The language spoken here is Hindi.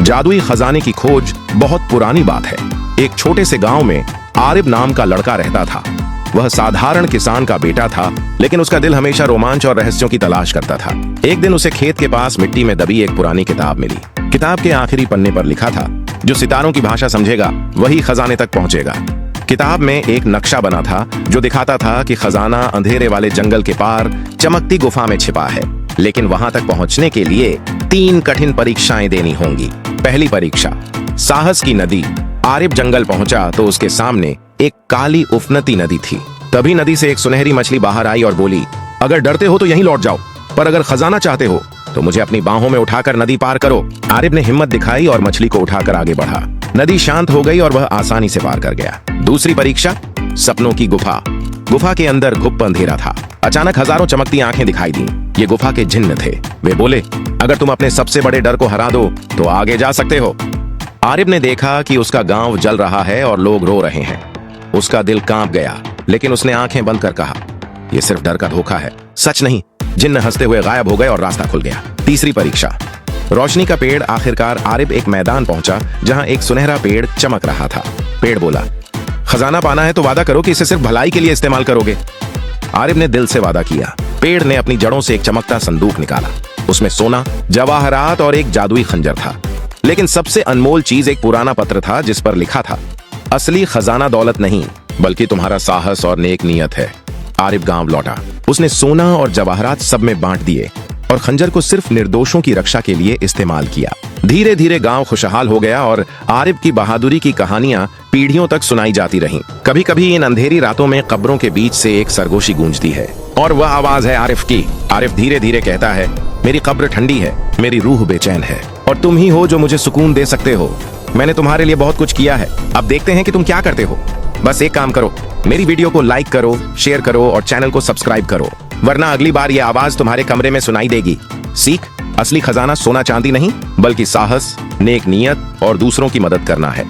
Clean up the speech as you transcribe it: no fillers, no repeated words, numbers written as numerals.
जादुई खजाने की खोज बहुत पुरानी बात है। एक छोटे से गांव में आरिफ नाम का लड़का रहता था। वह साधारण किसान का बेटा था, लेकिन उसका दिल हमेशा रोमांच और रहस्यों की तलाश करता था। एक दिन उसे खेत के पास मिट्टी में दबी एक पुरानी किताब मिली। किताब के आखिरी पन्ने पर लिखा था, जो सितारों की भाषा समझेगा वही खजाने तक पहुंचेगा। किताब में एक नक्शा बना था जो दिखाता था कि खजाना अंधेरे वाले जंगल के पार चमकती गुफा में छिपा है, लेकिन वहां तक पहुंचने के लिए 3 कठिन परीक्षाएं देनी होंगी। पहली परीक्षा, साहस की नदी। आरिफ जंगल पहुंचा तो उसके सामने एक काली उफनती नदी थी। तभी नदी से एक सुनहरी मछली बाहर आई और बोली, अगर डरते हो तो यहीं लौट जाओ, पर अगर खजाना चाहते हो तो मुझे अपनी बाहों में उठाकर नदी पार करो। आरिफ ने हिम्मत दिखाई और मछली को उठाकर आगे बढ़ा। नदी शांत हो गई और वह आसानी से पार कर गया। दूसरी परीक्षा, सपनों की गुफा। गुफा के अंदर घुप अंधेरा था। अचानक हजारों चमकती आंखें दिखाई दी। ये गुफा के जिन्न थे। वे बोले, अगर तुम अपने सबसे बड़े डर को हरा दो तो आगे जा सकते हो। आरिफ ने देखा कि उसका गांव जल रहा है और लोग रो रहे हैं। उसका दिल कांप गया, लेकिन उसने आंखें बंद कर कहा, यह सिर्फ डर का धोखा है, सच नहीं। जिन्न हंसते हुए गायब हो गए और रास्ता खुल गया। तीसरी परीक्षा, रोशनी का पेड़। आखिरकार आरिफ एक मैदान पहुंचा जहां एक सुनहरा पेड़ चमक रहा था। पेड़ बोला, खजाना पाना है तो वादा करो कि इसे सिर्फ भलाई के लिए इस्तेमाल करोगे। आरिफ ने दिल से वादा किया। पेड़ ने अपनी जड़ों से एक चमकता संदूक निकाला। उसमें सोना, जवाहरात और एक जादुई खंजर था। लेकिन सबसे अनमोल चीज एक पुराना पत्र था जिस पर लिखा था, असली खजाना दौलत नहीं बल्कि तुम्हारा साहस और नेक नीयत है। आरिफ गांव लौटा। उसने सोना और जवाहरात सब में बांट दिए और खंजर को सिर्फ निर्दोषों की रक्षा के लिए इस्तेमाल किया। धीरे धीरे गांव खुशहाल हो गया और आरिफ की बहादुरी की कहानियां पीढ़ियों तक सुनाई जाती रहीं। कभी कभी इन अंधेरी रातों में कब्रों के बीच से एक सरगोशी गूंजती है और वह आवाज है आरिफ की। आरिफ धीरे धीरे कहता है, मेरी कब्र ठंडी है, मेरी रूह बेचैन है और तुम ही हो जो मुझे सुकून दे सकते हो। मैंने तुम्हारे लिए बहुत कुछ किया है, अब देखते हैं कि तुम क्या करते हो। बस एक काम करो, मेरी वीडियो को लाइक करो, शेयर करो और चैनल को सब्सक्राइब करो, वरना अगली बार यह आवाज तुम्हारे कमरे में सुनाई देगी। सीख, असली खजाना सोना चांदी नहीं बल्कि साहस, नेक नीयत और दूसरों की मदद करना है।